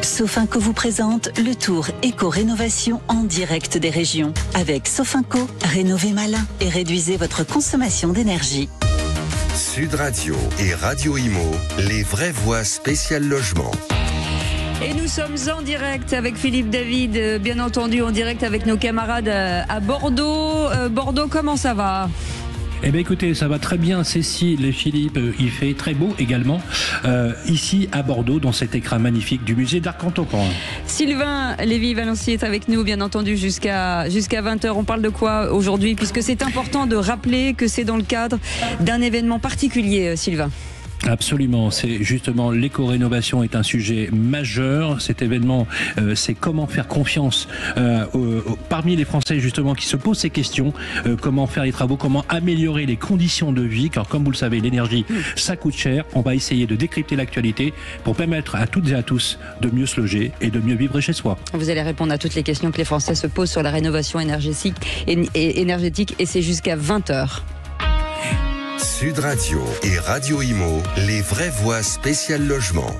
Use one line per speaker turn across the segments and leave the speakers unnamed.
Sofinco vous présente le tour éco-rénovation en direct des régions. Avec Sofinco, rénovez malin et réduisez votre consommation d'énergie.
Sud Radio et Radio Imo, les vraies voix spéciales logement.
Et nous sommes en direct avec Philippe David, bien entendu en direct avec nos camarades à Bordeaux. Bordeaux, comment ça va ?
Eh bien écoutez, ça va très bien Cécile et Philippe, il fait très beau également ici à Bordeaux dans cet écrin magnifique du musée d'art contemporain.
Sylvain Lévy-Valency est avec nous bien entendu jusqu'à 20h. On parle de quoi aujourd'hui, puisque c'est important de rappeler que c'est dans le cadre d'un événement particulier, Sylvain.
Absolument, c'est justement l'éco-rénovation est un sujet majeur. Cet événement, c'est comment faire confiance parmi les Français justement qui se posent ces questions, comment faire les travaux, comment améliorer les conditions de vie, car comme vous le savez, l'énergie, ça coûte cher. On va essayer de décrypter l'actualité pour permettre à toutes et à tous de mieux se loger et de mieux vivre chez soi.
Vous allez répondre à toutes les questions que les Français se posent sur la rénovation énergétique et c'est jusqu'à 20h.
Sud Radio et Radio Imo, les vraies voix spéciales logement.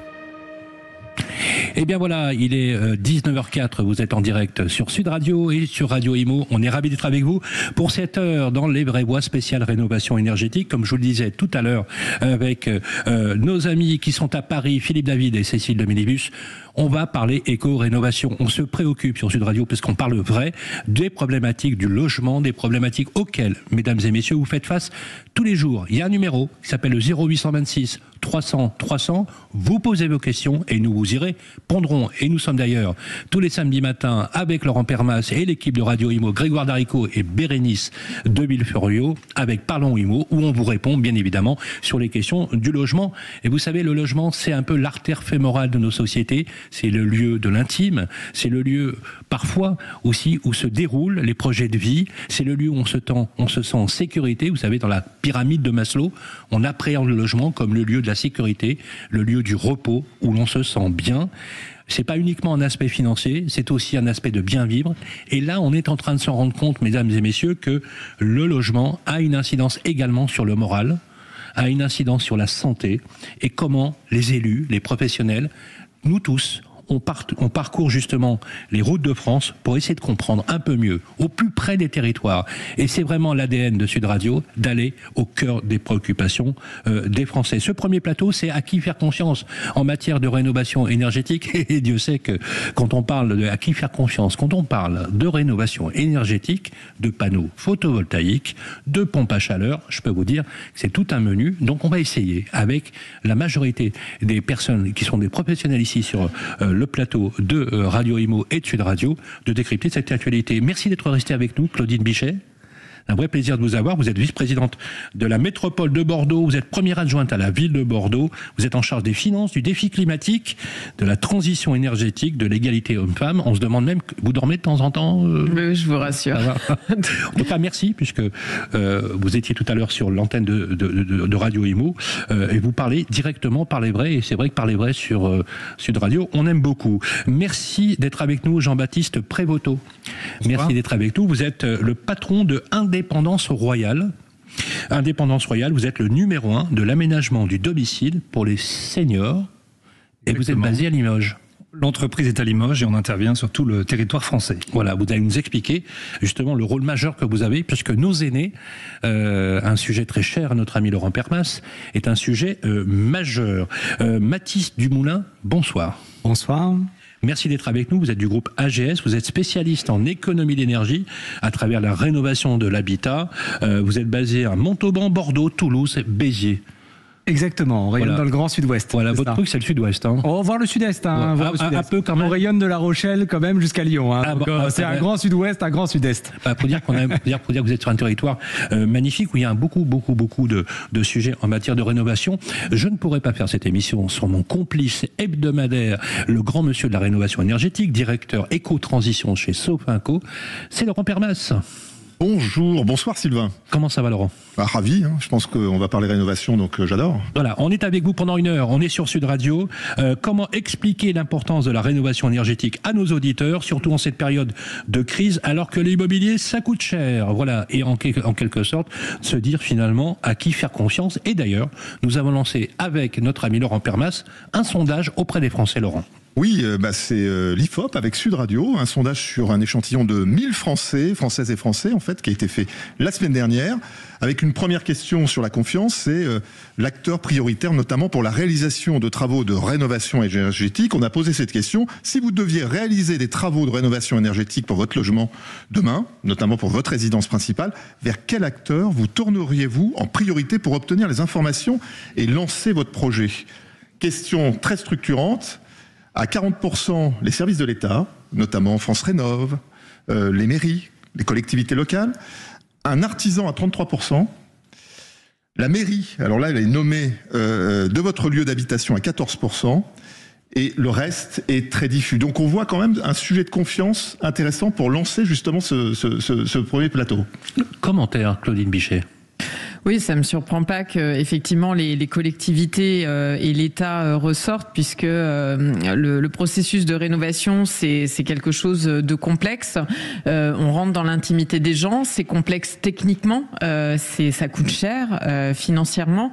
Eh bien voilà, il est 19h04, vous êtes en direct sur Sud Radio et sur Radio Imo. On est ravis d'être avec vous pour cette heure dans les vraies voix spéciales rénovation énergétique. Comme je vous le disais tout à l'heure avec nos amis qui sont à Paris, Philippe David et Cécile de Minibus, on va parler éco-rénovation. On se préoccupe sur Sud Radio parce qu'on parle vrai des problématiques du logement, des problématiques auxquelles, mesdames et messieurs, vous faites face tous les jours. Il y a un numéro qui s'appelle le 0826 300 300. Vous posez vos questions et nous vous y répondrons. Et nous sommes d'ailleurs tous les samedis matins avec Laurent Permas et l'équipe de Radio Imo, Grégoire Darico et Bérénice de Villefurio avec Parlons Imo, où on vous répond bien évidemment sur les questions du logement. Et vous savez, le logement, c'est un peu l'artère fémorale de nos sociétés. C'est le lieu de l'intime, c'est le lieu parfois aussi où se déroulent les projets de vie, c'est le lieu où on se sent en sécurité. Vous savez, dans la pyramide de Maslow, on appréhende le logement comme le lieu de la sécurité, le lieu du repos où l'on se sent bien. C'est pas uniquement un aspect financier, c'est aussi un aspect de bien vivre. Et là, on est en train de se rendre compte, mesdames et messieurs, que le logement a une incidence également sur le moral, a une incidence sur la santé, et comment les élus, les professionnels, nous tous, on parcourt justement les routes de France pour essayer de comprendre un peu mieux, au plus près des territoires. Et c'est vraiment l'ADN de Sud Radio, d'aller au cœur des préoccupations des Français. Ce premier plateau, c'est à qui faire confiance en matière de rénovation énergétique. Et Dieu sait que quand on parle de à qui faire confiance, quand on parle de rénovation énergétique, de panneaux photovoltaïques, de pompes à chaleur, je peux vous dire que c'est tout un menu. Donc on va essayer, avec la majorité des personnes qui sont des professionnels ici sur le plateau de Radio Imo et de Sud Radio, de décrypter cette actualité. Merci d'être resté avec nous, Claudine Bichet. Un vrai plaisir de vous avoir. Vous êtes vice-présidente de la métropole de Bordeaux. Vous êtes première adjointe à la ville de Bordeaux. Vous êtes en charge des finances, du défi climatique, de la transition énergétique, de l'égalité homme-femme. On se demande même que vous dormez de temps en temps.
Oui, je vous rassure.
En tout cas, merci, puisque vous étiez tout à l'heure sur l'antenne de Radio Imo et vous parlez directement, parlez vrai. Et c'est vrai que parlez vrai sur Sud Radio, on aime beaucoup. Merci d'être avec nous, Jean-Baptiste Prévoto. Merci d'être avec nous. Vous êtes le patron de Indépendance Royale. Indépendance Royale, vous êtes le numéro 1 de l'aménagement du domicile pour les seniors. Et
Exactement.
Vous êtes basé à Limoges.
L'entreprise est à Limoges et on intervient sur tout le territoire français.
Voilà, vous allez nous expliquer justement le rôle majeur que vous avez, puisque nos aînés, un sujet très cher à notre ami Laurent Permas, est un sujet majeur. Mathis Dumoulin, bonsoir.
Bonsoir.
Merci d'être avec nous. Vous êtes du groupe AGS. Vous êtes spécialiste en économie d'énergie à travers la rénovation de l'habitat. Vous êtes basé à Montauban, Bordeaux, Toulouse, Béziers.
Exactement, on rayonne dans le grand sud-ouest.
Voilà, votre truc c'est le sud-ouest. Hein.
On va voir le sud-est. Hein,
un peu quand même.
On rayonne de La Rochelle quand même jusqu'à Lyon. Hein, c'est un grand sud-ouest, un grand sud-est.
Pour dire que vous êtes sur un territoire magnifique où il y a beaucoup de sujets en matière de rénovation. Je ne pourrais pas faire cette émission sans mon complice hebdomadaire, le grand monsieur de la rénovation énergétique, directeur éco-transition chez Sofinco, c'est Laurent Permas.
Bonjour, bonsoir Sylvain.
Comment ça va Laurent ?
Ravi, hein. Je pense qu'on va parler rénovation, donc j'adore.
Voilà, on est avec vous pendant une heure, on est sur Sud Radio. Comment expliquer l'importance de la rénovation énergétique à nos auditeurs, surtout en cette période de crise, alors que l'immobilier, ça coûte cher. Voilà, et en quelque sorte, se dire finalement à qui faire confiance. Et d'ailleurs, nous avons lancé avec notre ami Laurent Permas un sondage auprès des Français, Laurent.
Oui, c'est l'IFOP avec Sud Radio, un sondage sur un échantillon de 1000 Françaises et Français, en fait, qui a été fait la semaine dernière, avec une première question sur la confiance, c'est l'acteur prioritaire, notamment pour la réalisation de travaux de rénovation énergétique. On a posé cette question: si vous deviez réaliser des travaux de rénovation énergétique pour votre logement demain, notamment pour votre résidence principale, vers quel acteur vous tourneriez-vous en priorité pour obtenir les informations et lancer votre projet? Question très structurante. À 40%, les services de l'État, notamment France Rénov', les mairies, les collectivités locales. Un artisan à 33%. La mairie, alors là, elle est nommée de votre lieu d'habitation à 14%. Et le reste est très diffus. Donc on voit quand même un sujet de confiance intéressant pour lancer justement ce premier plateau.
Commentaire, Claudine Bichet.
Oui, ça me surprend pas que effectivement les collectivités et l'État ressortent, puisque le processus de rénovation c'est quelque chose de complexe. On rentre dans l'intimité des gens, c'est complexe techniquement, ça coûte cher financièrement.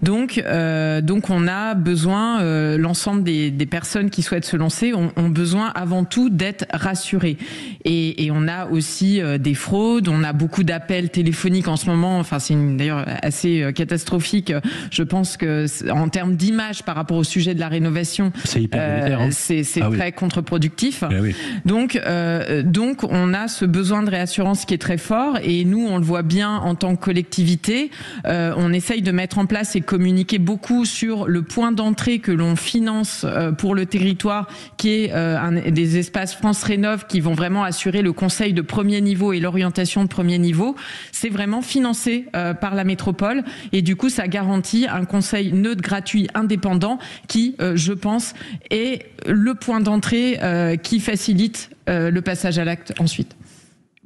Donc on a besoin, l'ensemble des personnes qui souhaitent se lancer ont besoin avant tout d'être rassurées. Et on a aussi des fraudes, on a beaucoup d'appels téléphoniques en ce moment. Enfin, c'est d'ailleurs assez catastrophique. Je pense que en termes d'image par rapport au sujet de la rénovation, c'est hyper c'est très contre-productif. Oui. Donc on a ce besoin de réassurance qui est très fort, et nous on le voit bien en tant que collectivité. On essaye de mettre en place et communiquer beaucoup sur le point d'entrée que l'on finance pour le territoire, qui est des espaces France Rénov' qui vont vraiment assurer le conseil de premier niveau et l'orientation de premier niveau. C'est vraiment financé par la métropole, et du coup ça garantit un conseil neutre, gratuit, indépendant, qui je pense est le point d'entrée qui facilite le passage à l'acte ensuite.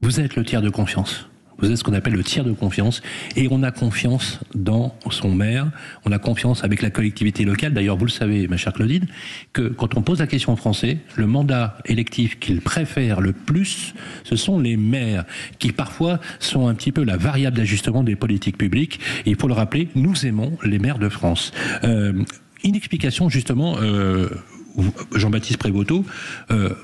Vous êtes le tiers de confiance. Vous êtes ce qu'on appelle le tiers de confiance, et on a confiance dans son maire, on a confiance avec la collectivité locale. D'ailleurs, vous le savez, ma chère Claudine, que quand on pose la question aux Français, le mandat électif qu'ils préfèrent le plus, ce sont les maires, qui parfois sont un petit peu la variable d'ajustement des politiques publiques. Et il faut le rappeler, nous aimons les maires de France. Une explication justement, Jean-Baptiste Prévoto,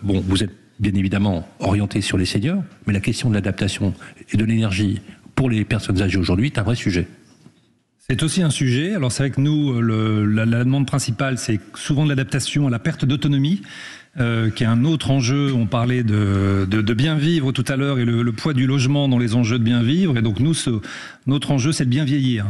vous êtes bien évidemment orienté sur les seniors, mais la question de l'adaptation et de l'énergie pour les personnes âgées aujourd'hui est un vrai sujet.
C'est aussi un sujet. Alors c'est vrai que nous, la demande principale, c'est souvent de l'adaptation à la perte d'autonomie, qui est un autre enjeu. On parlait de bien vivre tout à l'heure, et le poids du logement dans les enjeux de bien vivre. Et donc nous, notre enjeu, c'est de bien vieillir.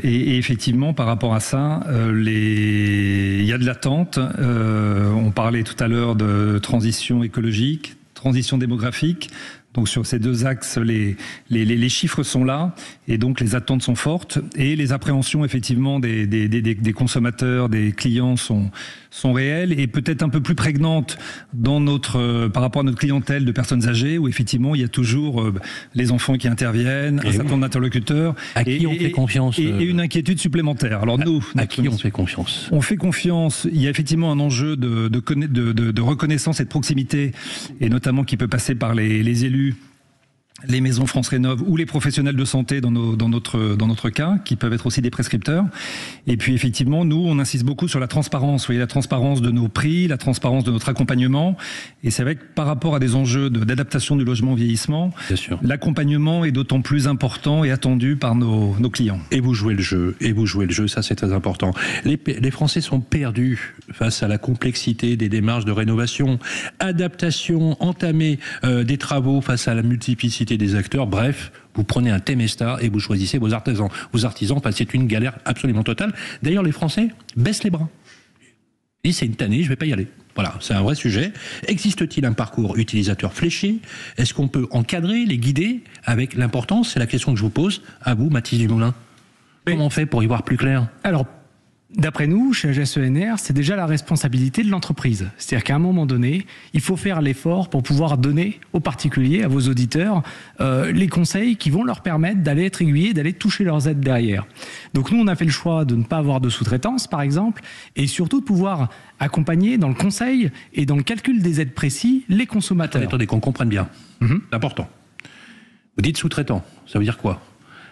Et effectivement, par rapport à ça, il y a de l'attente. On parlait tout à l'heure de transition écologique, transition démographique. Donc sur ces deux axes, les chiffres sont là, et donc les attentes sont fortes, et les appréhensions effectivement des consommateurs, des clients sont réelles, et peut-être un peu plus prégnantes par rapport à notre clientèle de personnes âgées, où effectivement il y a toujours les enfants qui interviennent, un certain nombre d'interlocuteurs,
à qui on fait confiance,
et une inquiétude supplémentaire. Alors nous,
à qui on fait confiance?
On fait confiance. Il y a effectivement un enjeu de reconnaissance et de proximité, et notamment qui peut passer par les élus, les maisons France Rénov' ou les professionnels de santé dans notre cas, qui peuvent être aussi des prescripteurs. Et puis effectivement, nous, on insiste beaucoup sur la transparence. Vous voyez, la transparence de nos prix, la transparence de notre accompagnement. Et c'est vrai que par rapport à des enjeux d'adaptation du logement au vieillissement, l'accompagnement est d'autant plus important et attendu par nos clients.
Et vous jouez le jeu, ça c'est très important. Les Français sont perdus face à la complexité des démarches de rénovation, adaptation, entamer des travaux face à la multiplicité des acteurs. Bref, vous prenez un Temesta et vous choisissez vos artisans. C'est une galère absolument totale. D'ailleurs, les Français baissent les bras. Ils disent, c'est une tannée, je vais pas y aller. Voilà, c'est un vrai sujet. Existe-t-il un parcours utilisateur fléché? Est-ce qu'on peut encadrer, les guider avec l'importance? C'est la question que je vous pose à vous, Mathis Dumoulin. Comment on fait pour y voir plus clair?
Alors, d'après nous, chez AGS-ENR, c'est déjà la responsabilité de l'entreprise. C'est-à-dire qu'à un moment donné, il faut faire l'effort pour pouvoir donner aux particuliers, à vos auditeurs, les conseils qui vont leur permettre d'aller être aiguillés, d'aller toucher leurs aides derrière. Donc nous, on a fait le choix de ne pas avoir de sous-traitance, par exemple, et surtout de pouvoir accompagner dans le conseil et dans le calcul des aides précis les consommateurs.
Attendez, qu'on comprenne bien. C'est important. Vous dites sous-traitant, ça veut dire quoi?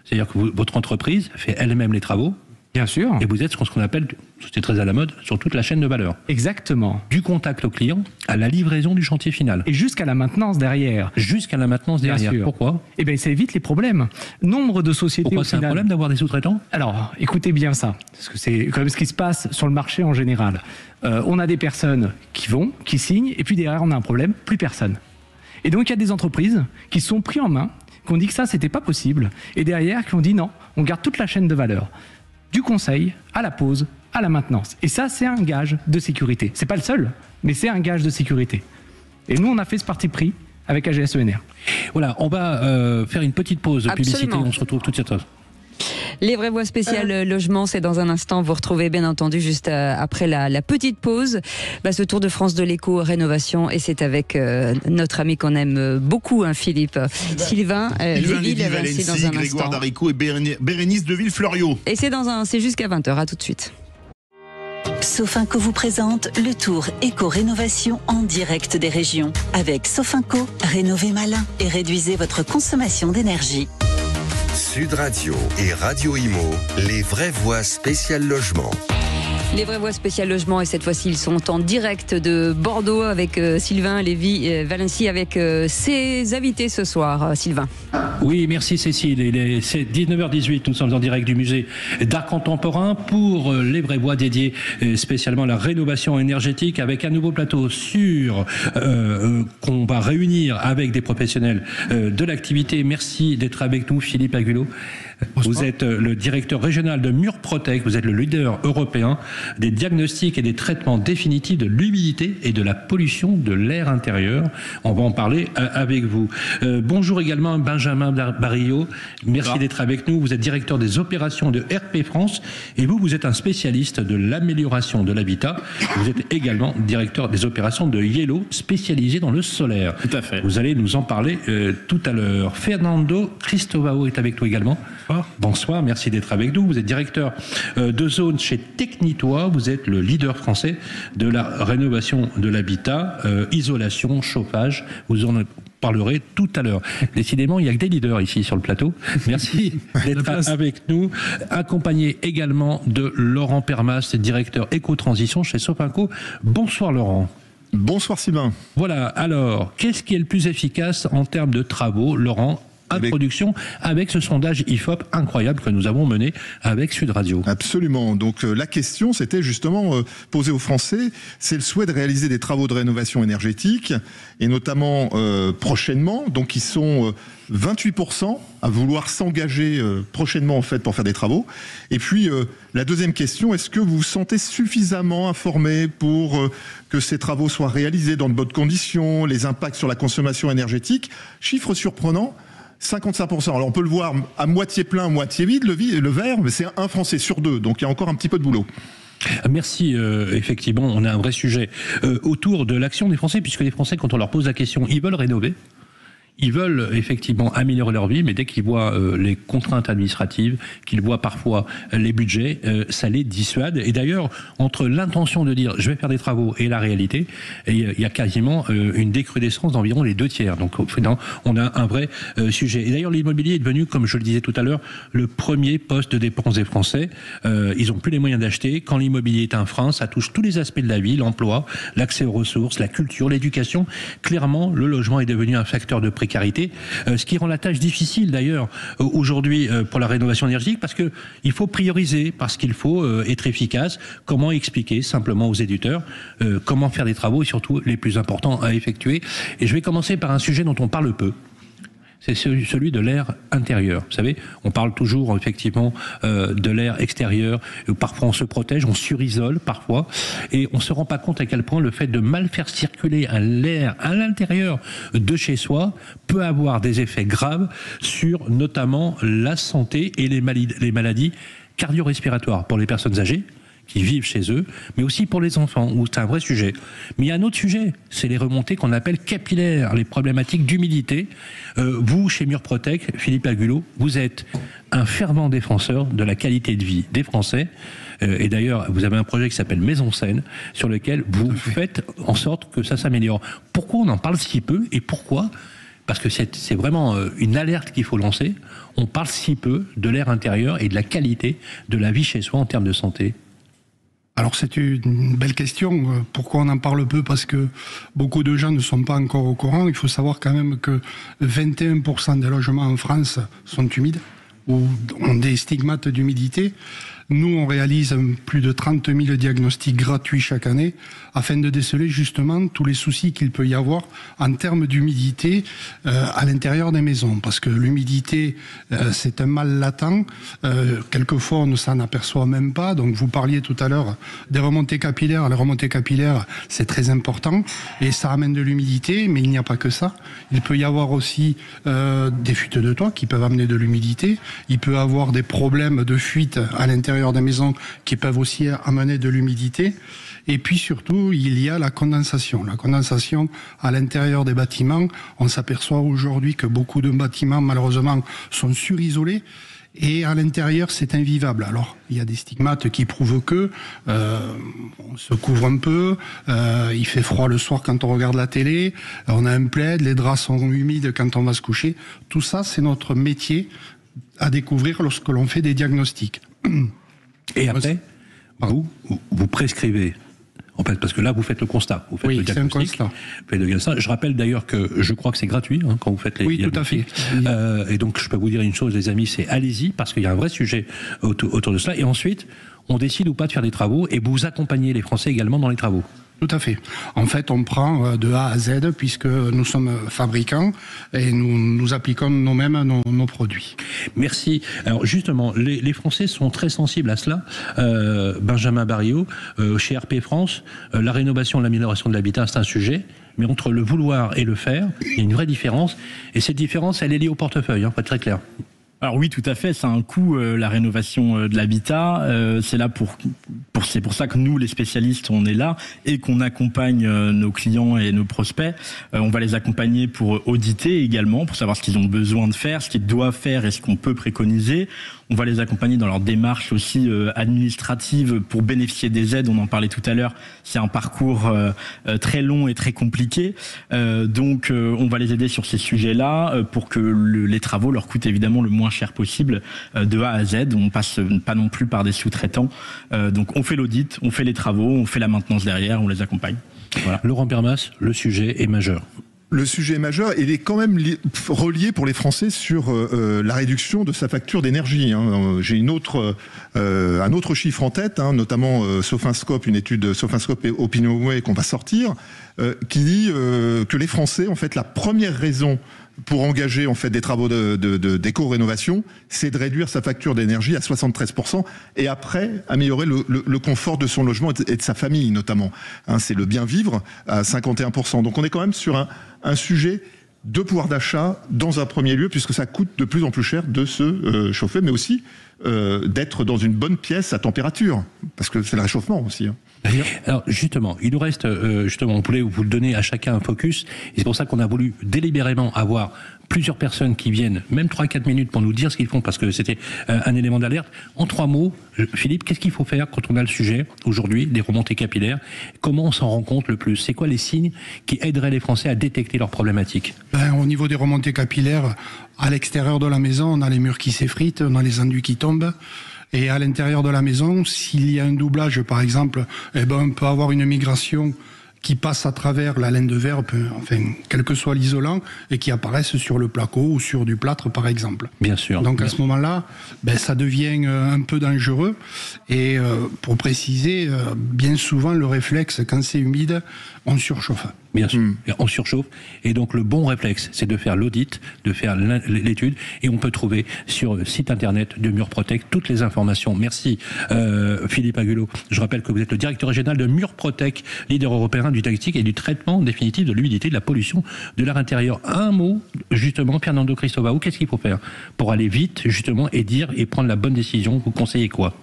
C'est-à-dire que votre entreprise fait elle-même les travaux,
Bien sûr.
Et vous êtes ce qu'on appelle, c'est très à la mode, sur toute la chaîne de valeur.
Exactement.
Du contact au client à la livraison du chantier final.
Et jusqu'à la maintenance derrière.
Jusqu'à la maintenance derrière.
Bien sûr.
Pourquoi ?
Eh bien, ça évite les problèmes. Nombre de sociétés.
Pourquoi c'est un problème d'avoir des sous-traitants ?
Alors, écoutez bien ça, parce que c'est quand même ce qui se passe sur le marché en général. On a des personnes qui signent, et puis derrière, on a un problème, plus personne. Et donc, il y a des entreprises qui se sont pris en main, qui ont dit que ça, c'était pas possible, et derrière, qui ont dit non, on garde toute la chaîne de valeur. Du conseil, à la pose, à la maintenance. Et ça, c'est un gage de sécurité. C'est pas le seul, mais c'est un gage de sécurité. Et nous, on a fait ce parti pris avec AGS-ENR.
Voilà, on va faire une petite pause de publicité, on se retrouve tout de suite.
Les vraies voix spéciales logement, c'est dans un instant. Vous retrouvez bien entendu juste après la petite pause ce Tour de France de l'éco-rénovation, et c'est avec notre ami qu'on aime beaucoup, Philippe, Sylvain Lévy-Valency dans un
Grégoire
instant.
Daricot et Bérénice Deville-Fleuriot.
Et c'est jusqu'à 20h, à tout de suite.
Sofinco vous présente le Tour éco-rénovation en direct des régions. Avec Sofinco, rénovez malin et réduisez votre consommation d'énergie.
Sud Radio et Radio Imo, les vraies voix spéciales logement.
Les vraies voix spéciales logement, et cette fois-ci ils sont en direct de Bordeaux avec Sylvain Lévy-Valency avec ses invités ce soir. Sylvain.
Oui, merci Cécile. C'est 19h18, nous sommes en direct du musée d'art contemporain pour les vraies voix dédiées spécialement à la rénovation énergétique, avec un nouveau plateau qu'on va réunir avec des professionnels de l'activité. Merci d'être avec nous, Philippe Agulot. Vous êtes le directeur régional de Murprotec, vous êtes le leader européen des diagnostics et des traitements définitifs de l'humidité et de la pollution de l'air intérieur. On va en parler avec vous. Bonjour également Benjamin Barillot, merci d'être avec nous. Vous êtes directeur des opérations de RP France et vous êtes un spécialiste de l'amélioration de l'habitat. Vous êtes également directeur des opérations de Yellow, spécialisé dans le solaire.
Tout à fait.
Vous allez nous en parler tout à l'heure. Fernando Cristovao est avec nous également. Bonsoir, merci d'être avec nous. Vous êtes directeur de zone chez Technitois. Vous êtes le leader français de la rénovation de l'habitat, isolation, chauffage. Vous en parlerez tout à l'heure. Décidément, il n'y a que des leaders ici sur le plateau. Merci d'être avec nous. Accompagné également de Laurent Permas, directeur éco-transition chez Sofinco. Bonsoir Laurent.
Bonsoir Sylvain.
Voilà, alors, qu'est-ce qui est le plus efficace en termes de travaux, Laurent ? Introduction avec ce sondage IFOP incroyable que nous avons mené avec Sud Radio.
Absolument. Donc la question, c'était justement posée aux Français. C'est le souhait de réaliser des travaux de rénovation énergétique, et notamment prochainement. Donc ils sont 28% à vouloir s'engager prochainement en fait pour faire des travaux. Et puis la deuxième question, est-ce que vous vous sentez suffisamment informé pour que ces travaux soient réalisés dans de bonnes conditions, les impacts sur la consommation énergétique? Chiffre surprenant. 55%. Alors on peut le voir à moitié plein, moitié vide, le verre, mais c'est un Français sur deux, donc il y a encore un petit peu de boulot.
Merci, effectivement, on a un vrai sujet autour de l'action des Français, puisque les Français, quand on leur pose la question, ils veulent rénover. Ils veulent effectivement améliorer leur vie, mais dès qu'ils voient les contraintes administratives, qu'ils voient parfois les budgets, ça les dissuade. Et d'ailleurs, entre l'intention de dire je vais faire des travaux et la réalité, il y a quasiment une décrudescence d'environ les 2/3. Donc on a un vrai sujet. Et d'ailleurs, l'immobilier est devenu, comme je le disais tout à l'heure, le premier poste de dépense des Français. Ils n'ont plus les moyens d'acheter. Quand l'immobilier est un frein, ça touche tous les aspects de la vie, l'emploi, l'accès aux ressources, la culture, l'éducation. Clairement, le logement est devenu un facteur de précarité, ce qui rend la tâche difficile d'ailleurs aujourd'hui pour la rénovation énergétique, parce que il faut prioriser, parce qu'il faut être efficace. Comment expliquer simplement aux éditeurs comment faire des travaux, et surtout les plus importants à effectuer. Et je vais commencer par un sujet dont on parle peu. C'est celui de l'air intérieur. Vous savez, on parle toujours effectivement de l'air extérieur. Parfois on se protège, on surisole parfois, et on se rend pas compte à quel point le fait de mal faire circuler l'air à l'intérieur de chez soi peut avoir des effets graves sur notamment la santé et les maladies cardio-respiratoires pour les personnes âgées qui vivent chez eux, mais aussi pour les enfants, où c'est un vrai sujet. Mais il y a un autre sujet, c'est les remontées qu'on appelle capillaires, les problématiques d'humidité. Vous, chez Murprotec, Philippe Agulot, vous êtes un fervent défenseur de la qualité de vie des Français. Et d'ailleurs, vous avez un projet qui s'appelle Maison Saine, sur lequel vous faites en sorte que ça s'améliore. Pourquoi on en parle si peu, et pourquoi parce que c'est vraiment une alerte qu'il faut lancer. On parle si peu de l'air intérieur et de la qualité de la vie chez soi en termes de santé.
Alors c'est une belle question. Pourquoi on en parle peu? Parce que beaucoup de gens ne sont pas encore au courant. Il faut savoir quand même que 21% des logements en France sont humides ou ont des stigmates d'humidité. Nous, on réalise plus de 30 000 diagnostics gratuits chaque année afin de déceler justement tous les soucis qu'il peut y avoir en termes d'humidité à l'intérieur des maisons. Parce que l'humidité, c'est un mal latent. Quelquefois, on ne s'en aperçoit même pas. Donc, vous parliez tout à l'heure des remontées capillaires. Les remontées capillaires, c'est très important et ça amène de l'humidité, mais il n'y a pas que ça. Il peut y avoir aussi des fuites de toit qui peuvent amener de l'humidité. Il peut y avoir des problèmes de fuite à l'intérieur des maisons qui peuvent aussi amener de l'humidité. Et puis surtout, il y a la condensation. La condensation à l'intérieur des bâtiments, on s'aperçoit aujourd'hui que beaucoup de bâtiments, malheureusement, sont surisolés. Et à l'intérieur, c'est invivable. Alors, il y a des stigmates qui prouvent que on se couvre un peu, il fait froid le soir quand on regarde la télé, on a un plaid, les draps sont humides quand on va se coucher. Tout ça, c'est notre métier à découvrir lorsque l'on fait des diagnostics.
Et après, vous prescrivez. En fait, parce que là, vous faites le constat. Vous faites le diagnostic. C'est un constat. Je rappelle d'ailleurs que je crois que c'est gratuit quand vous faites les diagnostics. Tout à fait. Et donc, je peux vous dire une chose, les amis, c'est allez-y, parce qu'il y a un vrai sujet autour de cela. Et ensuite, on décide ou pas de faire des travaux, et vous accompagnez les Français également dans les travaux.
Tout à fait. En fait, on prend de A à Z puisque nous sommes fabricants et nous appliquons nous-mêmes nos produits.
Merci. Alors justement, les Français sont très sensibles à cela. Benjamin Barriot, chez RP France, la rénovation et l'amélioration de l'habitat, c'est un sujet. Mais entre le vouloir et le faire, il y a une vraie différence. Et cette différence, elle est liée au portefeuille, pour être très clair.
Alors oui, tout à fait, c'est un coût, la rénovation de l'habitat. C'est là c'est pour ça que nous, les spécialistes, on est là et qu'on accompagne nos clients et nos prospects. On va les accompagner pour auditer également, pour savoir ce qu'ils ont besoin de faire, ce qu'ils doivent faire et ce qu'on peut préconiser. On va les accompagner dans leur démarche aussi administrative pour bénéficier des aides. On en parlait tout à l'heure. C'est un parcours très long et très compliqué. Donc, on va les aider sur ces sujets-là pour que les travaux leur coûtent évidemment le moins cher possible de A à Z. On passe pas non plus par des sous-traitants. Donc, on fait l'audit, on fait les travaux, on fait la maintenance derrière, on les accompagne. Voilà.
Laurent Permas, le sujet est majeur.
Le sujet est majeur et il est quand même relié pour les Français sur la réduction de sa facture d'énergie. J'ai un autre chiffre en tête, notamment Sofinscope, une étude Sofinscope et OpinionWay qu'on va sortir, qui dit que les Français, en fait, la première raison pour engager en fait des travaux d'éco-rénovation, c'est de réduire sa facture d'énergie à 73% et après améliorer le confort de son logement et de sa famille notamment. C'est le bien vivre à 51%. Donc on est quand même sur un sujet de pouvoir d'achat dans un premier lieu, puisque ça coûte de plus en plus cher de se chauffer, mais aussi d'être dans une bonne pièce à température, parce que c'est le réchauffement aussi.
Alors justement, il nous reste, on voulait vous le donner à chacun un focus, et c'est pour ça qu'on a voulu délibérément avoir plusieurs personnes qui viennent, même 3-4 minutes pour nous dire ce qu'ils font, parce que c'était un élément d'alerte. En 3 mots, Philippe, qu'est-ce qu'il faut faire quand on a le sujet, aujourd'hui, des remontées capillaires? Comment on s'en rend compte le plus? C'est quoi les signes qui aideraient les Français à détecter leurs problématiques?
Au niveau des remontées capillaires, à l'extérieur de la maison, on a les murs qui s'effritent, on a les enduits qui tombent. Et à l'intérieur de la maison, s'il y a un doublage, par exemple, on peut avoir une migration qui passe à travers la laine de verre, quel que soit l'isolant, et qui apparaissent sur le placo ou sur du plâtre, par exemple.
Bien sûr.
Donc à ce moment-là, ça devient un peu dangereux. Et pour préciser, bien souvent, le réflexe, quand c'est humide, on surchauffe.
Bien sûr, on surchauffe. Et donc le bon réflexe, c'est de faire l'audit, de faire l'étude. Et on peut trouver sur le site internet de Murprotec toutes les informations. Merci Philippe Agulot. Je rappelle que vous êtes le directeur régional de Murprotec, leader européen du diagnostic et du traitement définitif de l'humidité et de la pollution de l'air intérieur. Un mot, justement, Fernando Cristóvão, qu'est-ce qu'il faut faire pour aller vite, justement, et dire et prendre la bonne décision? Vous conseillez quoi?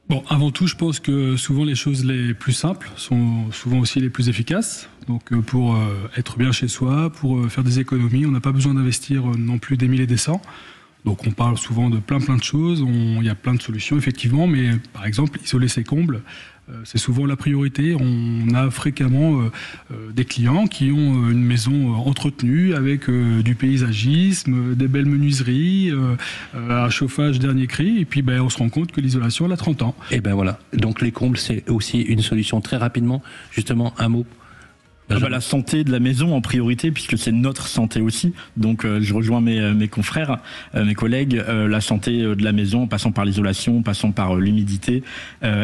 Bon, avant tout, je pense que souvent les choses les plus simples sont souvent aussi les plus efficaces. Donc pour être bien chez soi, pour faire des économies, on n'a pas besoin d'investir non plus des 1000 et des 100. Donc on parle souvent de plein de choses, il y a plein de solutions effectivement, mais par exemple isoler ses combles, C'est souvent la priorité. On a fréquemment des clients qui ont une maison entretenue avec du paysagisme, des belles menuiseries, un chauffage dernier cri, et puis on se rend compte que l'isolation, elle a 30 ans.
Et ben voilà, donc les combles, c'est aussi une solution. Très rapidement, justement, un mot.
La santé de la maison en priorité, puisque c'est notre santé aussi. Donc je rejoins mes confrères, mes collègues, la santé de la maison, en passant par l'isolation, en passant par l'humidité.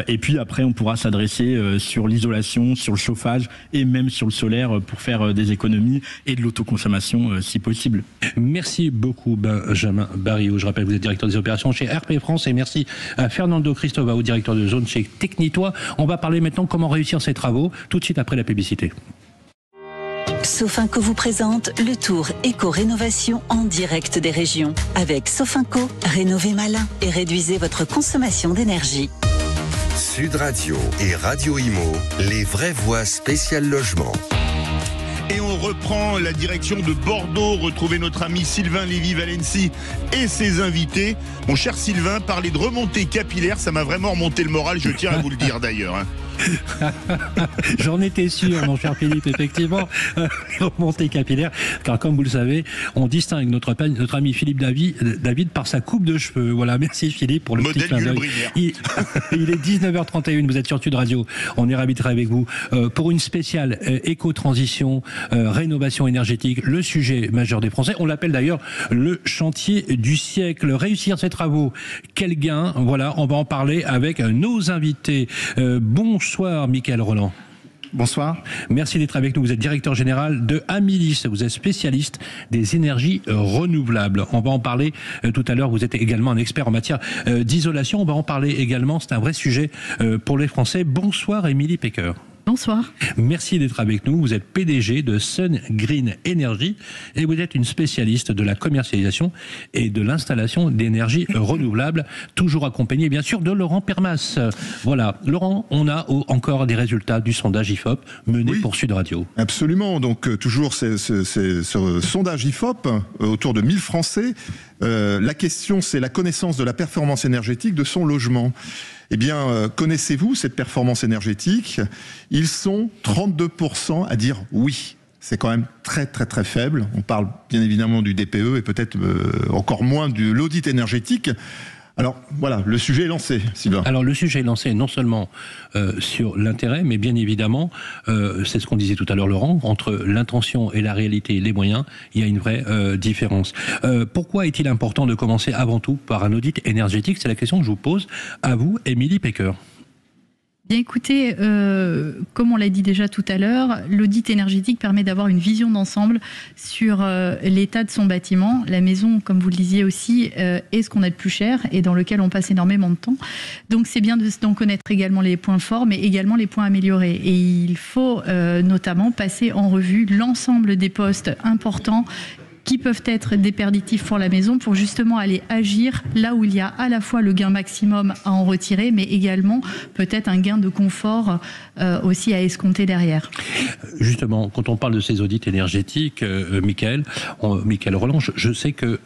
Et puis après, on pourra s'adresser sur l'isolation, sur le chauffage et même sur le solaire pour faire des économies et de l'autoconsommation si possible.
Merci beaucoup Benjamin Barillot. Je rappelle, vous êtes directeur des opérations chez RP France, et merci à Fernando Cristovao, directeur de zone chez Technitois. On va parler maintenant comment réussir ces travaux tout de suite après la publicité.
Sofinco vous présente le tour éco-rénovation en direct des régions. Avec Sofinco, rénovez malin et réduisez votre consommation d'énergie.
Sud Radio et Radio Imo, les vraies voix spéciales logement.
Et on reprend la direction de Bordeaux, retrouver notre ami Sylvain Lévy-Valency et ses invités. Mon cher Sylvain, parler de remontée capillaire, ça m'a vraiment remonté le moral, je tiens à vous le dire d'ailleurs.
J'en étais sûr, mon cher Philippe, effectivement, remontée capillaire, car comme vous le savez, on distingue notre ami Philippe David par sa coupe de cheveux. Voilà, merci Philippe pour le
modèle
petit clin d'œil. Il est 19h31, vous êtes sur Sud Radio, on est ravis d'être avec vous pour une spéciale éco-transition, rénovation énergétique, le sujet majeur des Français. On l'appelle d'ailleurs le chantier du siècle. Réussir ces travaux, quel gain? Voilà, on va en parler avec nos invités. Bonsoir Mickaël Roland.
Bonsoir.
Merci d'être avec nous. Vous êtes directeur général de Amilis. Vous êtes spécialiste des énergies renouvelables. On va en parler tout à l'heure. Vous êtes également un expert en matière d'isolation. On va en parler également. C'est un vrai sujet pour les Français. Bonsoir Émilie Pecker.
Bonsoir.
Merci d'être avec nous. Vous êtes PDG de Sun Green Energy et vous êtes une spécialiste de la commercialisation et de l'installation d'énergie renouvelable, toujours accompagnée bien sûr de Laurent Permas. Voilà, Laurent, on a encore des résultats du sondage IFOP mené pour Sud Radio.
Absolument, donc toujours ce sondage IFOP autour de 1000 Français. La question, c'est la connaissance de la performance énergétique de son logement. Eh bien, connaissez-vous cette performance énergétique? Ils sont 32% à dire oui. C'est quand même très très très faible. On parle bien évidemment du DPE et peut-être encore moins de l'audit énergétique. Alors voilà, le sujet est lancé, Sylvain.
Alors le sujet est lancé non seulement sur l'intérêt, mais bien évidemment, c'est ce qu'on disait tout à l'heure Laurent, entre l'intention et la réalité, les moyens, il y a une vraie différence. Pourquoi est-il important de commencer avant tout par un audit énergétique? C'est la question que je vous pose à vous, Émilie Pecker.
Bien écoutez, comme on l'a dit déjà tout à l'heure, l'audit énergétique permet d'avoir une vision d'ensemble sur l'état de son bâtiment. La maison, comme vous le disiez aussi, est ce qu'on a de plus cher et dans lequel on passe énormément de temps. Donc c'est bien d'en connaître également les points forts, mais également les points améliorés. Et il faut notamment passer en revue l'ensemble des postes importants qui peuvent être déperditifs pour la maison, pour justement aller agir là où il y a à la fois le gain maximum à en retirer, mais également peut-être un gain de confort aussi à escompter derrière.
Justement, quand on parle de ces audits énergétiques, Mickaël Roland, je sais que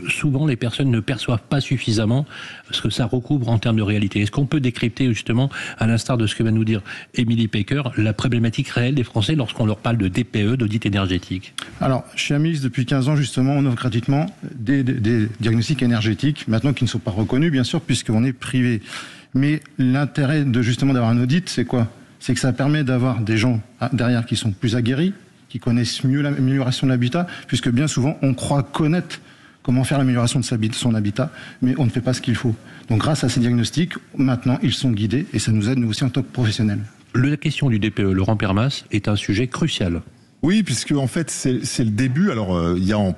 souvent les personnes ne perçoivent pas suffisamment ce que ça recouvre en termes de réalité. Est-ce qu'on peut décrypter justement, à l'instar de ce que va nous dire Émilie Pecker, la problématique réelle des Français lorsqu'on leur parle de DPE, d'audit énergétique?
Alors, chez Amilis, depuis 15 ans justement, on offre gratuitement des diagnostics énergétiques, maintenant qui ne sont pas reconnus bien sûr, puisqu'on est privé. Mais l'intérêt justement d'avoir un audit, c'est quoi? C'est que ça permet d'avoir des gens derrière qui sont plus aguerris, qui connaissent mieux l'amélioration de l'habitat, puisque bien souvent on croit connaître comment faire l'amélioration de son habitat, mais on ne fait pas ce qu'il faut. Donc grâce à ces diagnostics, maintenant, ils sont guidés et ça nous aide nous aussi en tant que professionnels.
La question du DPE, Laurent Permas, est un sujet crucial.
Oui, puisque en fait, c'est le début. Alors, il y a en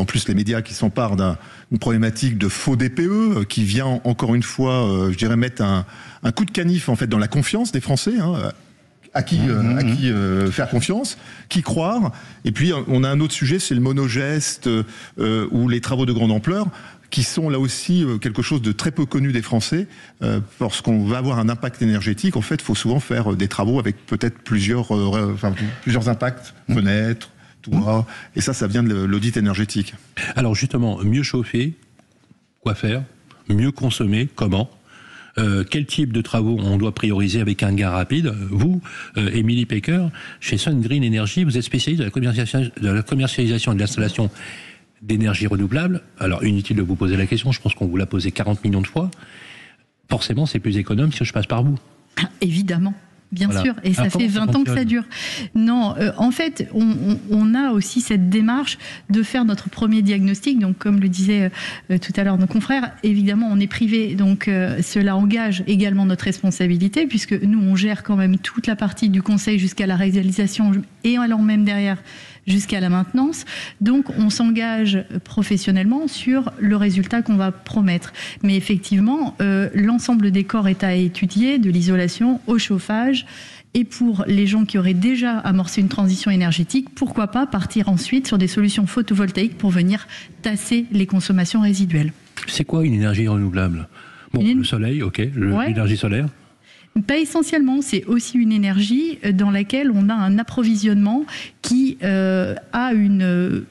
plus les médias qui s'emparent d'une problématique de faux DPE qui vient encore une fois, je dirais, mettre un coup de canif en fait dans la confiance des Français. À qui faire confiance, qui croire. Et puis on a un autre sujet, c'est le monogeste ou les travaux de grande ampleur, qui sont là aussi quelque chose de très peu connu des Français. Lorsqu'on va avoir un impact énergétique, en fait, il faut souvent faire des travaux avec peut-être plusieurs impacts, fenêtres, toits, et ça vient de l'audit énergétique.
Alors justement, mieux chauffer, quoi faire? Mieux consommer, comment? quel type de travaux on doit prioriser avec un gain rapide. Vous, Émilie Pecker, chez Sun Green Energy, vous êtes spécialiste de la commercialisation et de l'installation d'énergie renouvelable. Alors, inutile de vous poser la question, je pense qu'on vous l'a posé 40 millions de fois. Forcément, c'est plus économe si je passe par vous.
Évidemment. Bien
Voilà.
sûr, et ça fait 20 ans que ça dure. Non, en fait, on a aussi cette démarche de faire notre premier diagnostic. Donc, comme le disaient tout à l'heure nos confrères, évidemment, on est privé, donc cela engage également notre responsabilité, puisque nous, on gère quand même toute la partie du conseil jusqu'à la réalisation et allant même derrière jusqu'à la maintenance. Donc, on s'engage professionnellement sur le résultat qu'on va promettre. Mais effectivement, l'ensemble des corps est à étudier, de l'isolation au chauffage. Et pour les gens qui auraient déjà amorcé une transition énergétique, pourquoi pas partir ensuite sur des solutions photovoltaïques pour venir tasser les consommations résiduelles.
C'est quoi une énergie renouvelable? Bon, le soleil, ok, l'énergie solaire.
Pas essentiellement, c'est aussi une énergie dans laquelle on a un approvisionnement qui a une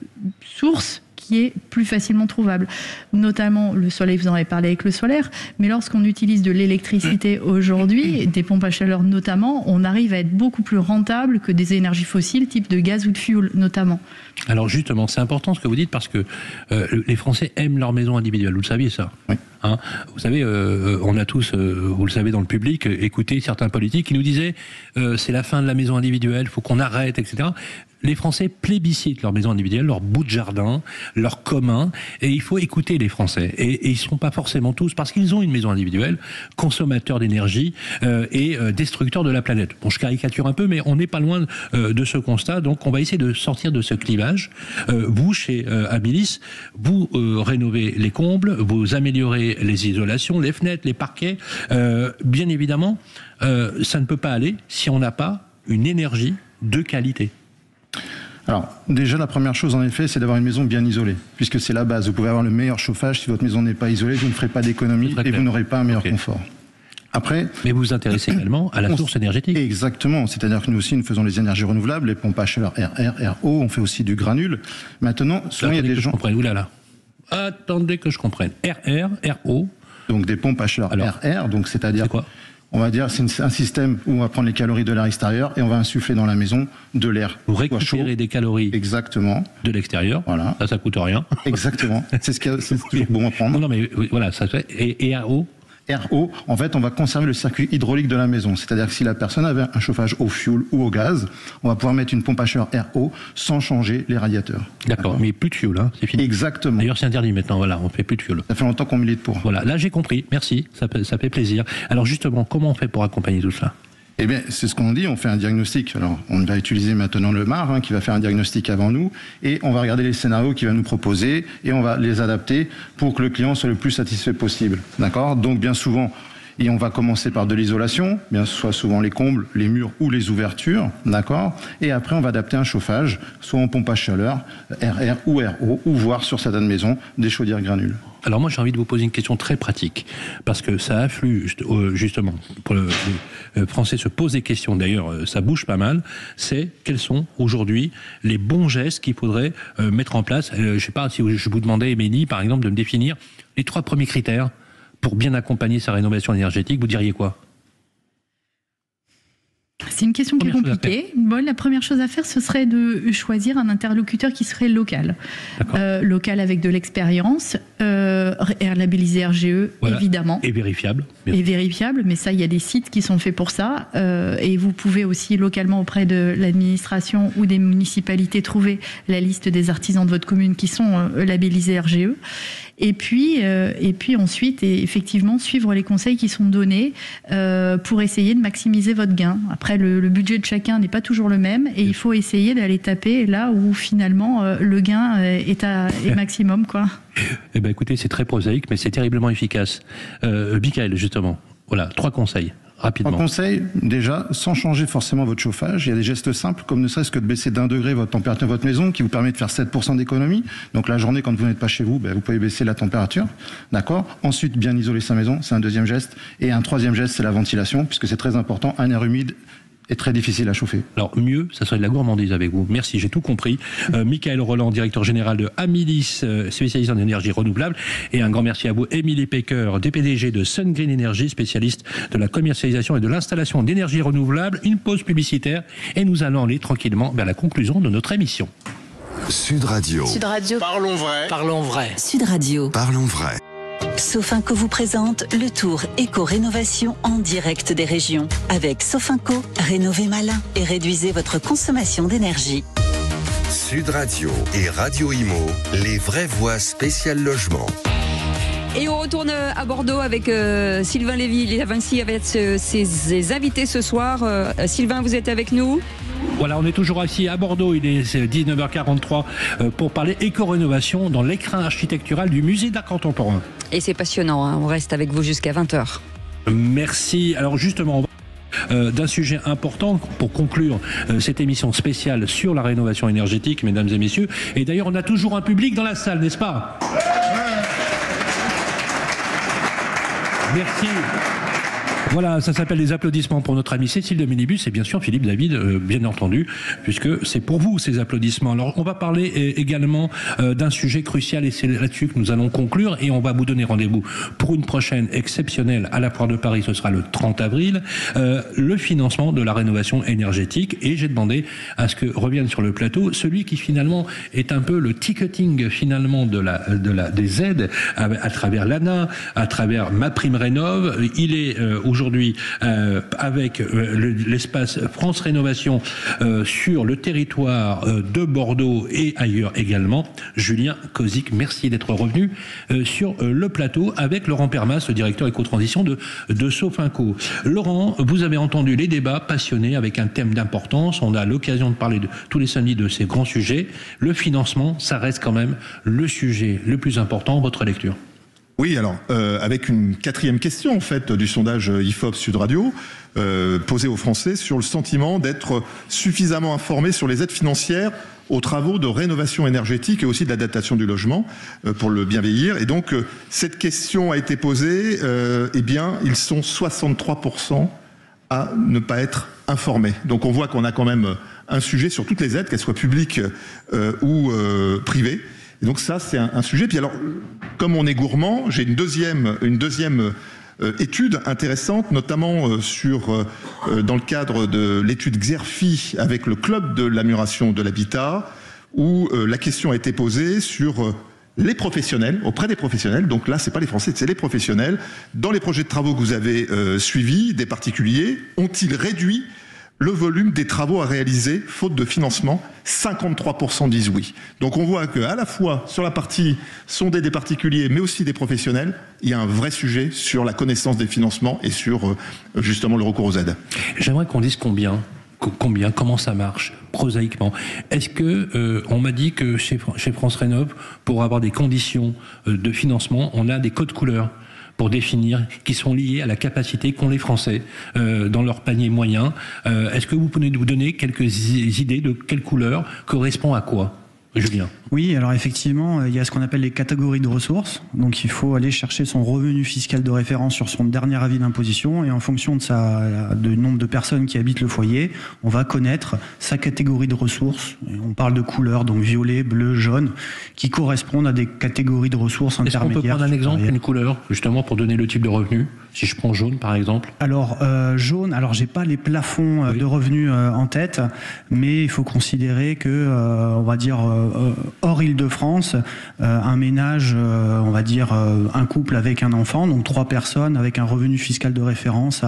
source qui est plus facilement trouvable. Notamment, le soleil, vous en avez parlé avec le solaire, mais lorsqu'on utilise de l'électricité aujourd'hui, des pompes à chaleur notamment, on arrive à être beaucoup plus rentable que des énergies fossiles, type de gaz ou de fioul notamment.
Alors justement, c'est important ce que vous dites parce que les Français aiment leur maison individuelle. Vous le saviez ça?
Oui.
Hein, vous savez, on a tous, vous le savez dans le public, écouté certains politiques qui nous disaient c'est la fin de la maison individuelle, il faut qu'on arrête, etc. Les Français plébiscitent leur maison individuelle, leur bout de jardin, leur commun, et il faut écouter les Français. Et ils ne sont pas forcément tous, parce qu'ils ont une maison individuelle, consommateurs d'énergie et destructeurs de la planète. Bon, je caricature un peu, mais on n'est pas loin de ce constat, donc on va essayer de sortir de ce clivage. Vous, chez Abilis, vous rénovez les combles, vous améliorez les isolations, les fenêtres, les parquets. Bien évidemment, ça ne peut pas aller si on n'a pas une énergie de qualité.
Alors, déjà, la première chose, en effet, c'est d'avoir une maison bien isolée, puisque c'est la base. Vous pouvez avoir le meilleur chauffage, si votre maison n'est pas isolée, vous ne ferez pas d'économie et vous n'aurez pas un meilleur confort. Après,
mais vous vous intéressez également à la source énergétique.
Exactement, c'est-à-dire que nous aussi, nous faisons les énergies renouvelables, les pompes à chaleur RR, RO, on fait aussi du granule. Maintenant, souvent, il y a des gens...
Attendez que je comprenne. RR, RO.
Donc des pompes à chaleur RR, donc c'est-à-dire...
C'est quoi ?
On va dire, c'est un système où on va prendre les calories de l'air extérieur et on va insuffler dans la maison de l'air.
Vous récupérez des calories de l'extérieur.
Voilà.
Ça coûte rien.
Exactement. C'est toujours bon à prendre.
Non, mais voilà, ça fait. Et RO ?
RO, en fait, on va conserver le circuit hydraulique de la maison. C'est-à-dire que si la personne avait un chauffage au fioul ou au gaz, on va pouvoir mettre une pompe à chaleur RO sans changer les radiateurs.
D'accord, mais plus de fioul, hein, c'est fini.
Exactement.
D'ailleurs, c'est interdit maintenant, voilà, on fait plus de fioul.
Ça fait longtemps qu'on milite pour.
Voilà, là j'ai compris, merci, ça fait plaisir. Alors justement, comment on fait pour accompagner tout cela ?
Eh bien, c'est ce qu'on dit, on fait un diagnostic. Alors, on va utiliser maintenant le MAR, qui va faire un diagnostic avant nous, et on va regarder les scénarios qu'il va nous proposer, et on va les adapter pour que le client soit le plus satisfait possible. D'accord ? Donc, bien souvent, et on va commencer par de l'isolation, bien soit souvent les combles, les murs ou les ouvertures, d'accord ? Et après, on va adapter un chauffage, soit en pompe à chaleur, RR ou RO, ou voire sur certaines maisons, des chaudières granules.
Alors moi j'ai envie de vous poser une question très pratique, parce que ça afflue justement, pour les Français se posent des questions, d'ailleurs ça bouge pas mal, c'est quels sont aujourd'hui les bons gestes qu'il faudrait mettre en place. Je ne sais pas si je vous demandais, Émilie, par exemple, de me définir les 3 premiers critères pour bien accompagner sa rénovation énergétique, vous diriez quoi ?
C'est une question qui est compliquée. Bon, la première chose à faire, ce serait de choisir un interlocuteur qui serait local. Local avec de l'expérience, labellisé RGE, voilà. Évidemment.
Et vérifiable.
Et vérifiable, mais ça, il y a des sites qui sont faits pour ça. Et vous pouvez aussi, localement, auprès de l'administration ou des municipalités, trouver la liste des artisans de votre commune qui sont labellisés RGE. Et puis ensuite, effectivement, suivre les conseils qui sont donnés pour essayer de maximiser votre gain. Après, le budget de chacun n'est pas toujours le même et il faut essayer d'aller taper là où finalement le gain est maximum, quoi.
Eh ben, écoutez, c'est très prosaïque, mais c'est terriblement efficace. Michael, justement, voilà, 3 conseils. Rapidement.
En conseil, déjà, sans changer forcément votre chauffage, il y a des gestes simples, comme ne serait-ce que de baisser d'1 degré votre température de votre maison, qui vous permet de faire 7% d'économie. Donc la journée, quand vous n'êtes pas chez vous, vous pouvez baisser la température. D'accord ? Ensuite, bien isoler sa maison, c'est un deuxième geste. Et un troisième geste, c'est la ventilation, puisque c'est très important. Un air humide est très difficile à chauffer.
Alors mieux, ça serait de la gourmandise avec vous. Merci, j'ai tout compris. Michael Roland, directeur général de Amilis, spécialiste en énergie renouvelable. Et un grand merci à vous, Émilie Pecker, DPDG de Sun Green Energy, spécialiste de la commercialisation et de l'installation d'énergie renouvelable. Une pause publicitaire et nous allons aller tranquillement vers la conclusion de notre émission.
Sud Radio.
Sud Radio.
Parlons vrai.
Parlons vrai. Sud Radio.
Parlons vrai.
Sofinco vous présente le tour éco-rénovation en direct des régions. Avec Sofinco, rénovez malin et réduisez votre consommation d'énergie.
Sud Radio et Radio Imo, les vraies voix spéciales logement.
Et on retourne à Bordeaux avec Sylvain Lévy-Vinci avec ses invités ce soir. Sylvain, vous êtes avec nous ?
Voilà, on est toujours ici à Bordeaux, il est 19h43 pour parler éco-rénovation dans l'écrin architectural du musée d'art contemporain.
Et c'est passionnant, hein, on reste avec vous jusqu'à 20h.
Merci. Alors justement, d'un sujet important pour conclure cette émission spéciale sur la rénovation énergétique, mesdames et messieurs. Et d'ailleurs, on a toujours un public dans la salle, n'est-ce pas ? Merci. Voilà, ça s'appelle les applaudissements pour notre ami Cécile de Minibus et bien sûr Philippe David, bien entendu, puisque c'est pour vous ces applaudissements. Alors on va parler également d'un sujet crucial et c'est là-dessus que nous allons conclure et on va vous donner rendez-vous pour une prochaine exceptionnelle à la Foire de Paris, ce sera le 30 avril, le financement de la rénovation énergétique et j'ai demandé à ce que revienne sur le plateau celui qui finalement est un peu le ticketing finalement des aides à travers l'ANA, à travers MaPrimeRénov'. Il est aujourd'hui avec l'espace France Rénovation sur le territoire de Bordeaux et ailleurs également. Julien Kozik, merci d'être revenu sur le plateau avec Laurent Permas, le directeur éco-transition de Sofinco. Laurent, vous avez entendu les débats passionnés avec un thème d'importance. On a l'occasion de parler tous les samedis de ces grands sujets. Le financement, ça reste quand même le sujet le plus important. Votre lecture ?
Oui, alors, avec une quatrième question, en fait, du sondage IFOP Sud Radio, posé aux Français sur le sentiment d'être suffisamment informés sur les aides financières aux travaux de rénovation énergétique et aussi de l'adaptation du logement pour le bien vieillir. Et donc, cette question a été posée, eh bien, ils sont 63% à ne pas être informés. Donc, on voit qu'on a quand même un sujet sur toutes les aides, qu'elles soient publiques ou privées. Et donc ça, c'est un sujet. Puis alors, comme on est gourmand, j'ai une deuxième étude intéressante, notamment dans le cadre de l'étude Xerfi avec le Club de l'amélioration de l'habitat, où la question a été posée sur les professionnels, auprès des professionnels. Donc là, c'est pas les Français, c'est les professionnels. Dans les projets de travaux que vous avez suivis, des particuliers, ont-ils réduit le volume des travaux à réaliser, faute de financement? 53% disent oui. Donc on voit qu'à la fois sur la partie sondée des particuliers, mais aussi des professionnels, il y a un vrai sujet sur la connaissance des financements et sur justement le recours aux aides.
J'aimerais qu'on dise comment ça marche prosaïquement. Est-ce que on m'a dit que chez France Rénov', pour avoir des conditions de financement, on a des codes couleurs pour définir, qui sont liés à la capacité qu'ont les Français dans leur panier moyen. Est-ce que vous pouvez nous donner quelques idées de quelle couleur correspond à quoi, Julien?
Oui, alors effectivement, il y a ce qu'on appelle les catégories de ressources. Donc il faut aller chercher son revenu fiscal de référence sur son dernier avis d'imposition et en fonction du nombre de personnes qui habitent le foyer, on va connaître sa catégorie de ressources. On parle de couleurs, donc violet, bleu, jaune, qui correspondent à des catégories de ressources intermédiaires.
Est-ce qu'on peut prendre un exemple, une couleur, justement pour donner le type de revenu? Si je prends jaune, par exemple.
Alors, jaune, alors j'ai pas les plafonds de revenus en tête, mais il faut considérer que, on va dire, hors Île-de-France, un ménage, on va dire, un couple avec un enfant, donc 3 personnes avec un revenu fiscal de référence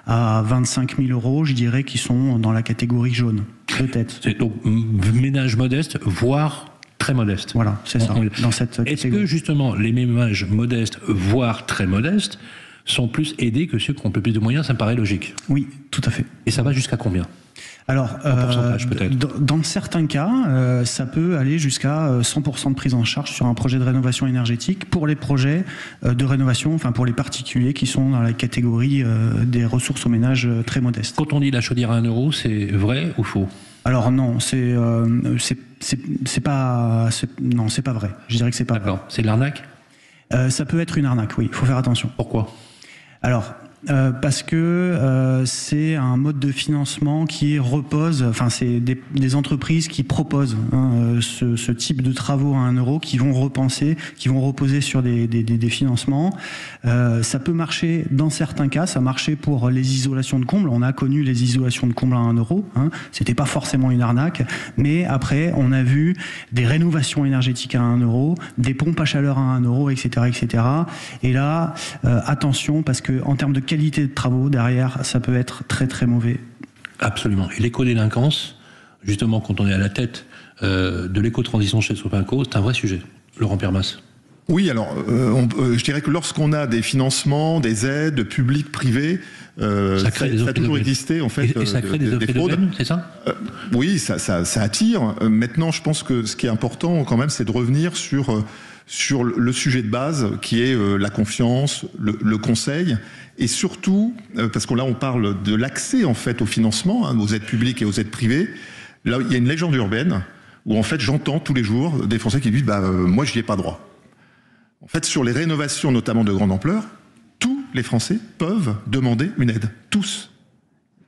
à 25 000 euros, je dirais, qui sont dans la catégorie jaune, de tête.
C'est donc ménage modeste, voire très modeste.
Voilà, c'est ça. Dans cette catégorie.
Est-ce que justement les ménages modestes, voire très modestes, sont plus aidés que ceux qui ont un peu plus de moyens? Ça me paraît logique.
Oui, tout à fait.
Et ça va jusqu'à combien?
Alors, dans certains cas, ça peut aller jusqu'à 100% de prise en charge sur un projet de rénovation énergétique pour les projets de rénovation, enfin pour les particuliers qui sont dans la catégorie des ressources aux ménages très modestes.
Quand on dit la chaudière à 1 euro, c'est vrai ou faux?
Alors non, c'est pas vrai. Je dirais que c'est pas vrai.
C'est de l'arnaque?
Ça peut être une arnaque, oui. Il faut faire attention.
Pourquoi?
Alors, parce que c'est un mode de financement qui repose, enfin c'est des entreprises qui proposent ce type de travaux à 1 euro, qui vont reposer sur des financements. Ça peut marcher dans certains cas, ça marchait pour les isolations de combles, on a connu les isolations de combles à 1 euro, c'était pas forcément une arnaque, mais après on a vu des rénovations énergétiques à 1 euro, des pompes à chaleur à 1 euro, etc., etc. Et là, attention, parce que en termes de qualité de travaux, derrière, ça peut être très très mauvais.
Absolument. Et l'éco-délinquance, justement, quand on est à la tête de l'éco-transition chez Sofinco, c'est un vrai sujet. Laurent Permas.
Oui, alors je dirais que lorsqu'on a des financements, des aides publiques, privées, ça a toujours existé en fait.
Et ça crée des fraudes, c'est ça?
Oui, ça attire. Maintenant, je pense que ce qui est important quand même, c'est de revenir sur le sujet de base, qui est la confiance, le conseil, et surtout, parce que là on parle de l'accès en fait au financement, aux aides publiques et aux aides privées. Là, il y a une légende urbaine où en fait j'entends tous les jours des Français qui disent moi j'y ai pas droit. En fait, sur les rénovations, notamment de grande ampleur, tous les Français peuvent demander une aide. Tous.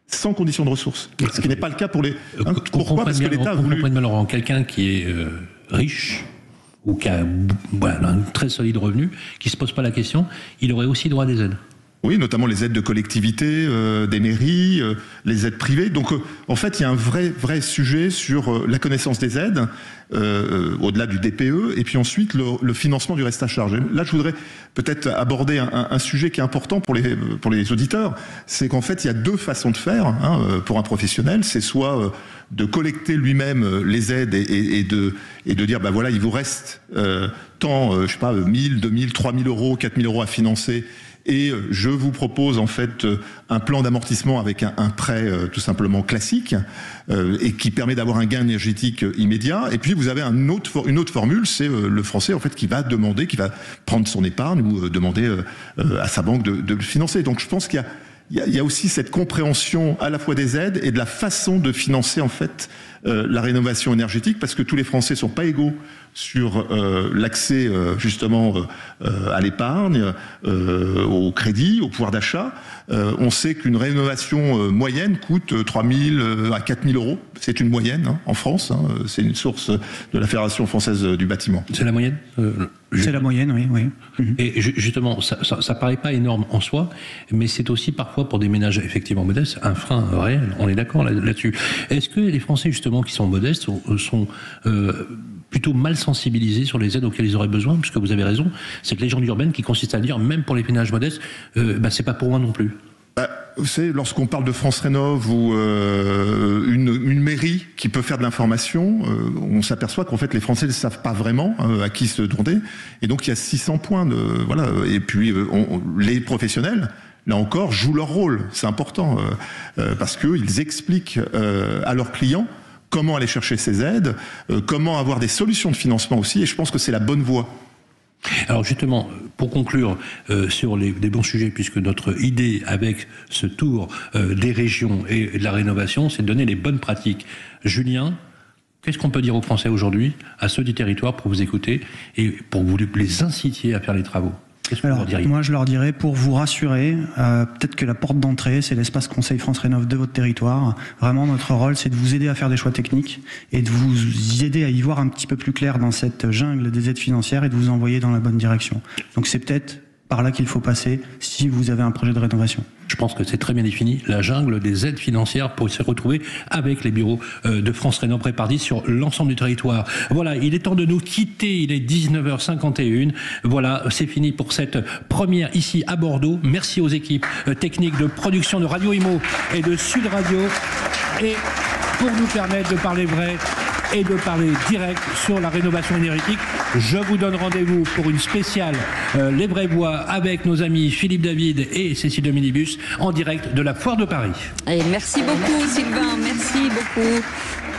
Sans condition de ressources. Ce qui n'est pas le cas pour les... Pourquoi? Parce que l'État a voulu...
Laurent, quelqu'un qui est riche, ou qui a un très solide revenu, qui ne se pose pas la question, il aurait aussi droit à des aides.
Oui, notamment les aides de collectivités, des mairies, les aides privées. Donc, en fait, il y a un vrai sujet sur la connaissance des aides, au-delà du DPE, et puis ensuite le financement du reste à charge. Là, je voudrais peut-être aborder un sujet qui est important pour les auditeurs. C'est qu'en fait, il y a deux façons de faire pour un professionnel. C'est soit de collecter lui-même les aides et de dire, voilà, il vous reste tant, je sais pas, 1000, 2000, 3000 euros, 4000 euros à financer. Et je vous propose en fait un plan d'amortissement avec un prêt tout simplement classique et qui permet d'avoir un gain énergétique immédiat. Et puis vous avez une autre formule, c'est le Français en fait qui va demander, qui va prendre son épargne ou demander à sa banque de le financer. Donc je pense qu'il y a aussi cette compréhension à la fois des aides et de la façon de financer en fait la rénovation énergétique, parce que tous les Français sont pas égaux sur l'accès justement à l'épargne, au crédit, au pouvoir d'achat. On sait qu'une rénovation moyenne coûte 3 000 à 4 000 euros. C'est une moyenne en France. C'est une source de la Fédération française du bâtiment.
C'est la moyenne
C'est la moyenne, oui.
Et justement, ça paraît pas énorme en soi, mais c'est aussi parfois pour des ménages effectivement modestes un frein réel. On est d'accord là-dessus. Est-ce que les Français justement qui sont modestes sont plutôt mal sensibilisés sur les aides auxquelles ils auraient besoin? Puisque vous avez raison, c'est que légende urbaine qui consiste à dire, même pour les ménages modestes, c'est pas pour moi non plus.
Vous savez, lorsqu'on parle de France Rénov ou une mairie qui peut faire de l'information, on s'aperçoit qu'en fait les Français ne savent pas vraiment à qui se tourner. Et donc il y a 600 points de voilà. Et puis les professionnels, là encore, jouent leur rôle. C'est important parce qu'ils expliquent à leurs clients comment aller chercher ces aides, comment avoir des solutions de financement aussi. Et je pense que c'est la bonne voie.
Alors justement, pour conclure sur des bons sujets, puisque notre idée avec ce tour des régions et de la rénovation, c'est de donner les bonnes pratiques. Julien, qu'est-ce qu'on peut dire aux Français aujourd'hui, à ceux du territoire, pour vous écouter et pour vous les inciter à faire les travaux?
Alors, moi, je leur dirais, pour vous rassurer, peut-être que la porte d'entrée, c'est l'espace Conseil France Rénov de votre territoire. Vraiment, notre rôle, c'est de vous aider à faire des choix techniques et de vous aider à y voir un petit peu plus clair dans cette jungle des aides financières et de vous envoyer dans la bonne direction. Donc, c'est peut-être par là qu'il faut passer si vous avez un projet de rénovation.
Je pense que c'est très bien défini, la jungle des aides financières pour se retrouver avec les bureaux de France Rénov répartis sur l'ensemble du territoire. Voilà, il est temps de nous quitter, il est 19h51. Voilà, c'est fini pour cette première ici à Bordeaux. Merci aux équipes techniques de production de Radio Imo et de Sud Radio. Et pour nous permettre de parler vrai et de parler direct sur la rénovation énergétique, je vous donne rendez-vous pour une spéciale Les Vrais Bois avec nos amis Philippe David et Cécile de Minibus en direct de la Foire de Paris.
Et merci beaucoup Sylvain, merci beaucoup.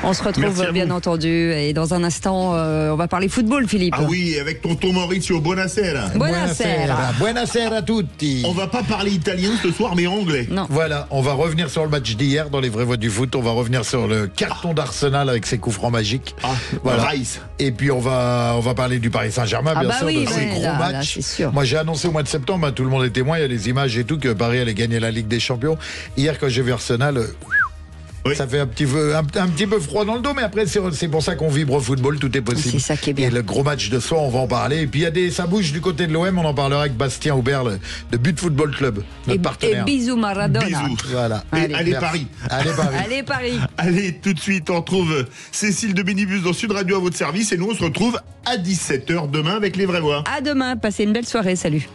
On se retrouve
Merci à
bien
vous.
entendu et dans un instant, on va parler football, Philippe.
Ah oui, avec tonton Maurizio, buonasera.
Buonasera.
Buonasera a tutti.
On va pas parler italien ce soir, mais anglais.
Non.
Voilà, on va revenir sur le match d'hier dans les vraies voix du foot. On va revenir sur le carton d'Arsenal avec ses coups francs magiques. Voilà.
Rice.
Et puis on va parler du Paris Saint-Germain, bien sûr, de ces gros matchs. Moi j'ai annoncé au mois de septembre, tout le monde est témoin, il y a les images et tout, que Paris allait gagner la Ligue des Champions. Hier quand j'ai vu Arsenal, ça fait un petit peu froid dans le dos, mais après c'est pour ça qu'on vibre au football, tout est possible.
C'est ça qui est bien.
Et le gros match de soir, on va en parler. Et puis ça bouge du côté de l'OM, on en parlera avec Bastien Aubert de But Football Club, notre partenaire.
Et bisous Maradona.
Bisous.
Voilà.
Allez Paris.
Allez Paris.
Allez Paris.
Allez, tout de suite, on retrouve Cécile de Bénibus dans Sud Radio à votre service et nous on se retrouve à 17h demain avec les vraies voix.
À demain, passez une belle soirée, salut.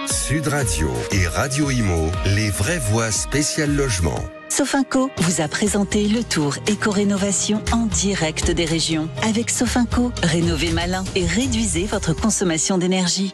Sud Radio et Radio Imo, les vraies voix spéciales logement.
Sofinco vous a présenté le tour éco-rénovation en direct des régions. Avec Sofinco, rénovez malin et réduisez votre consommation d'énergie.